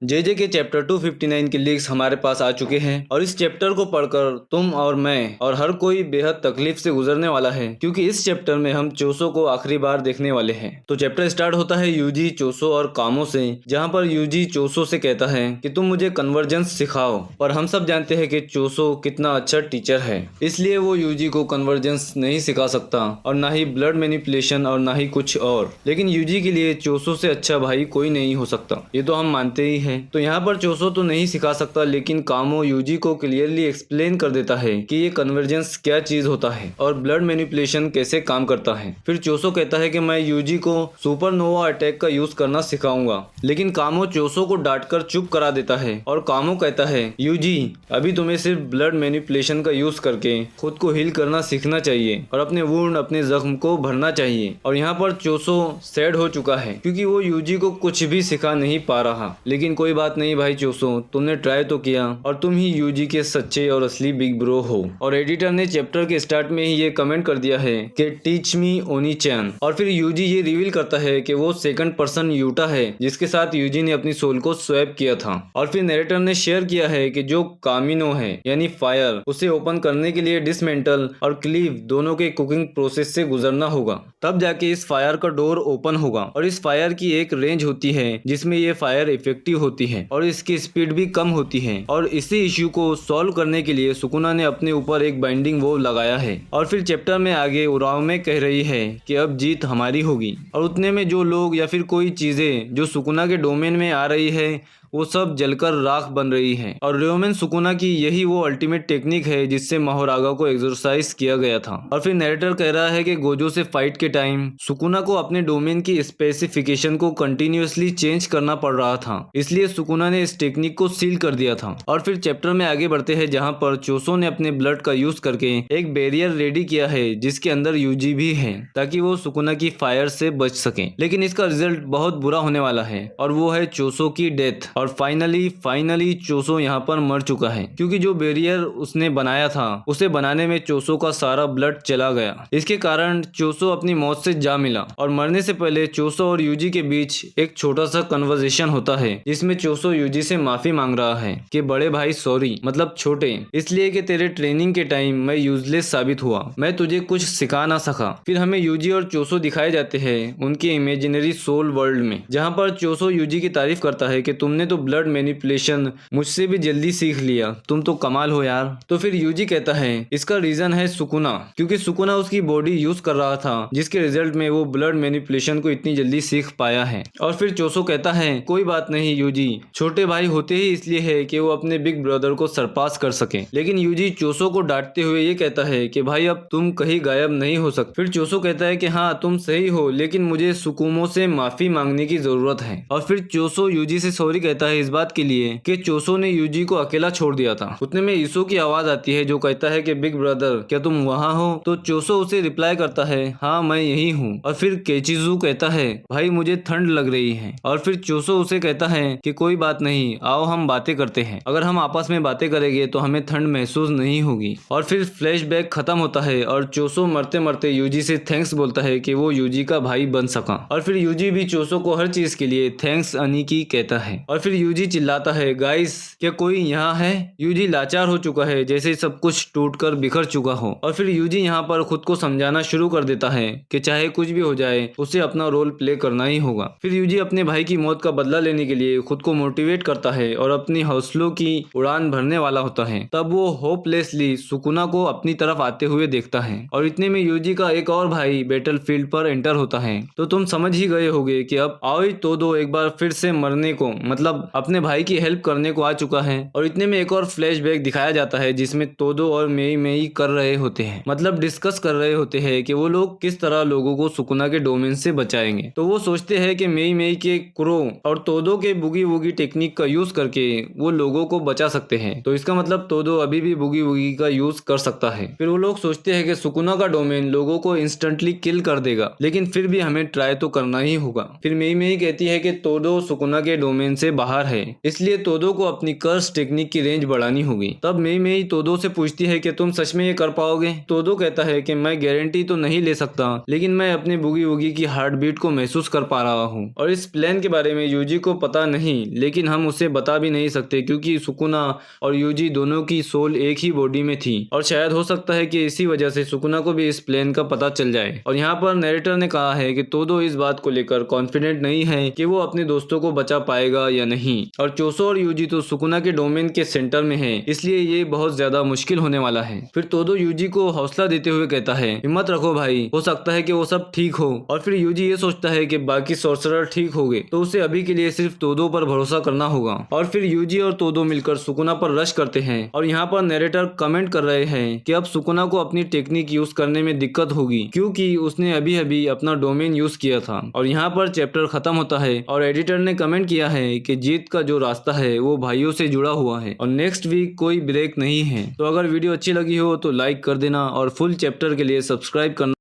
जे के चैप्टर 259 के लीक्स हमारे पास आ चुके हैं और इस चैप्टर को पढ़कर तुम और मैं और हर कोई बेहद तकलीफ से गुजरने वाला है, क्योंकि इस चैप्टर में हम चोसो को आखिरी बार देखने वाले हैं। तो चैप्टर स्टार्ट होता है यूजी, चोसो और कामो से, जहां पर यूजी चोसो से कहता है कि तुम मुझे कन्वर्जेंस सिखाओ। पर हम सब जानते हैं कि चोसो कितना अच्छा टीचर है, इसलिए वो यूजी को कन्वर्जेंस नहीं सिखा सकता और ना ही ब्लड मैनिपुलेशन और ना ही कुछ और। लेकिन यूजी के लिए चोसो से अच्छा भाई कोई नहीं हो सकता, ये तो हम मानते ही हैं। तो यहाँ पर चोसो तो नहीं सिखा सकता, लेकिन कामो यूजी को क्लियरली एक्सप्लेन कर देता है कि ये कन्वर्जेंस क्या चीज होता है और ब्लड मैनिपुलेशन कैसे काम करता है। फिर चोसो कहता है कि मैं यूजी को सुपरनोवा अटैक का यूज करना सिखाऊंगा, लेकिन कामो चोसो को डांटकर चुप करा देता है और कामो कहता है यूजी अभी तुम्हें सिर्फ ब्लड मैनिपुलेशन का यूज करके खुद को हील करना सीखना चाहिए और अपने वुंड, अपने जख्म को भरना चाहिए। और यहाँ पर चोसो सैड हो चुका है क्योंकि वो यूजी को कुछ भी सिखा नहीं पा रहा। लेकिन कोई बात नहीं भाई चोसो, तुमने ट्राई तो किया और तुम ही यूजी के सच्चे और असली बिग ब्रो हो। और एडिटर ने चैप्टर के स्टार्ट में ही ये कमेंट कर दिया है कि टीच मी ओनी चैन। और फिर यूजी ये रिवील करता है कि वो सेकंड पर्सन यूटा है जिसके साथ यूजी ने अपनी सोल को स्वैप किया था। और फिर नरेटर ने शेयर किया है कि जो कामिनो है यानी फायर, उसे ओपन करने के लिए डिसमेंटल और क्लीव दोनों के कुकिंग प्रोसेस से गुजरना होगा, तब जाके इस फायर का डोर ओपन होगा। और इस फायर की एक रेंज होती है जिसमें ये फायर इफेक्टिव होती है और इसकी स्पीड भी कम होती है। और इसी इश्यू को सॉल्व करने के लिए सुकुना ने अपने ऊपर एक बाइंडिंग वॉल लगाया है। और फिर चैप्टर में आगे उराओमे कह रही है कि अब जीत हमारी होगी। और उतने में जो लोग या फिर कोई चीजें जो सुकुना के डोमेन में आ रही है वो सब जलकर राख बन रही है। और र्योमेन सुकुना की यही वो अल्टीमेट टेक्निक है जिससे माहोरागा को एक्सरसाइज किया गया था। और फिर नरेटर कह रहा है कि गोजो से फाइट के टाइम सुकुना को अपने डोमेन की स्पेसिफिकेशन को कंटिन्यूअसली चेंज करना पड़ रहा था, इसलिए सुकुना ने इस टेक्निक को सील कर दिया था। और फिर चैप्टर में आगे बढ़ते हैं जहाँ पर चोसो ने अपने ब्लड का यूज करके एक बैरियर रेडी किया है जिसके अंदर यूजी भी है ताकि वो सुकुना की फायर से बच सके। लेकिन इसका रिजल्ट बहुत बुरा होने वाला है और वो है चोसो की डेथ। और फाइनली चोसो यहाँ पर मर चुका है क्योंकि जो बैरियर उसने बनाया था उसे बनाने में चोसो का सारा ब्लड चला गया। इसके कारण चोसो अपनी मौत से जा मिला। और मरने से पहले चोसो और यूजी के बीच एक छोटा सा कन्वर्सेशन होता है जिसमें चोसो यूजी से माफी मांग रहा है कि बड़े भाई सॉरी, मतलब छोटे, इसलिए कि तेरे ट्रेनिंग के टाइम मैं यूजलेस साबित हुआ, मैं तुझे कुछ सिखा ना सका। फिर हमें यूजी और चोसो दिखाए जाते हैं उनके इमेजिनरी सोल वर्ल्ड में, जहाँ पर चोसो यूजी की तारीफ करता है कि तुमने तो ब्लड मैनिपुलेशन मुझसे भी जल्दी सीख लिया, तुम तो कमाल हो यार। तो फिर यूजी कहता है इसका रीजन है सुकुना, क्योंकि सुकुना उसकी बॉडी यूज कर रहा था जिसके रिजल्ट में वो ब्लड मैनिपुलेशन को इतनी जल्दी सीख पाया है। और फिर चोसो कहता है कोई बात नहीं यूजी, छोटे भाई होते ही इसलिए है कि वो अपने बिग ब्रदर को सरपास कर सके। लेकिन यूजी चोसो को डांटते हुए ये कहता है कि भाई अब तुम कहीं गायब नहीं हो सकते। फिर चोसो कहता है कि हाँ तुम सही हो, लेकिन मुझे सुकुमो से माफी मांगने की जरूरत है। और फिर चोसो यूजी से सॉरी कहता है इस बात के लिए कि चोसो ने यूजी को अकेला छोड़ दिया था। उतने में ईसो की आवाज आती है जो कहता है कि बिग ब्रदर क्या तुम वहाँ हो? तो चोसो उसे रिप्लाई करता है हाँ मैं यही हूँ। और फिर केचिजू कहता है भाई मुझे ठंड लग रही है। और फिर चोसो उसे कहता है कि कोई बात नहीं, आओ हम बातें करते हैं, अगर हम आपस में बातें करेंगे तो हमें ठंड महसूस नहीं होगी। और फिर फ्लैशबैक खत्म होता है और चोसो मरते मरते यूजी से थैंक्स बोलता है कि वो यूजी का भाई बन सका। और फिर यूजी भी चोसो को हर चीज के लिए थैंक्स अनिकी कहता है। और फिर यूजी चिल्लाता है गाइस क्या कोई यहाँ है? यूजी लाचार हो चुका है जैसे सब कुछ टूटकर बिखर चुका हो। और फिर यूजी यहाँ पर खुद को समझाना शुरू कर देता है कि चाहे कुछ भी हो जाए उसे अपना रोल प्ले करना ही होगा। फिर यूजी अपने भाई की मौत का बदला लेने के लिए खुद को मोटिवेट करता है और अपनी हौसलों की उड़ान भरने वाला होता है। तब वो होपलेसली सुकुना को अपनी तरफ आते हुए देखता है और इतने में यूजी का एक और भाई बैटलफील्ड पर एंटर होता है। तो तुम समझ ही गए होगे कि अब आओई तोदो एक बार फिर से मरने को, मतलब अपने भाई की हेल्प करने को आ चुका है। और इतने में एक और फ्लैशबैक दिखाया जाता है जिसमें तोदो और मेई मेई कर रहे होते हैं, मतलब डिस्कस कर रहे होते हैं कि वो लोग किस तरह लोगों को सुकुना के डोमेन से बचाएंगे। तो वो सोचते हैं कि मेई मेई के क्रो और तोदो के बुगी वुगी टेक्निक का यूज करके वो लोगों को बचा सकते हैं। तो इसका मतलब तोदो अभी भी बुगी वुगी का यूज कर सकता है। फिर वो लोग सोचते हैं कि सुकुना का डोमेन लोगों को इंस्टेंटली किल कर देगा, लेकिन फिर भी हमें ट्राई तो करना ही होगा। फिर मेई मेई कहती है कि तोदो सुकुना के डोमेन से बाहर है, इसलिए तोदो को अपनी कर्स टेक्निक की रेंज बढ़ानी होगी। तब मेई तोदो से पूछती है कि तुम सच में ये कर पाओगे। तोदो कहता है कि मैं गारंटी तो नहीं ले सकता, लेकिन मैं अपने बुगी वुगी की हार्ट बीट को महसूस कर पा रहा हूँ। और इस प्लान के बारे में यूजी को पता नहीं, लेकिन हम उसे बता भी नहीं सकते क्योंकि सुकुना और यूजी दोनों की सोल एक ही बॉडी में थी, और शायद हो सकता है कि इसी वजह से सुकुना को भी इस प्लान का पता चल जाए। और यहाँ पर नरेटर ने कहा है कि तोदो इस बात को लेकर कॉन्फिडेंट नहीं है कि वो अपने दोस्तों को बचा पाएगा या नहीं, और चोसो और यूजी तो सुकुना के डोमेन के सेंटर में है, इसलिए ये बहुत ज्यादा मुश्किल होने वाला है। फिर तोदो यूजी को हौसला देते हुए कहता है, हिम्मत रखो भाई, हो सकता है कि वो सब ठीक हो। और फिर यूजी ये सोचता है कि बाकी सॉर्सरर ठीक हो गए तो उसे अभी के लिए सिर्फ तोदो पर भरोसा करना होगा। और फिर यूजी और तोदो मिलकर सुकुना पर रश करते हैं, और यहाँ पर नरेटर कमेंट कर रहे हैं कि अब सुकुना को अपनी टेक्निक यूज करने में दिक्कत होगी क्योंकि उसने अभी अभी अपना डोमेन यूज किया था। और यहाँ पर चैप्टर खत्म होता है और एडिटर ने कमेंट किया है कि जीत का जो रास्ता है वो भाइयों से जुड़ा हुआ है और नेक्स्ट वीक कोई ब्रेक नहीं है। तो अगर वीडियो अच्छी लगी हो तो लाइक कर देना और फुल चैप्टर के लिए सब्सक्राइब करना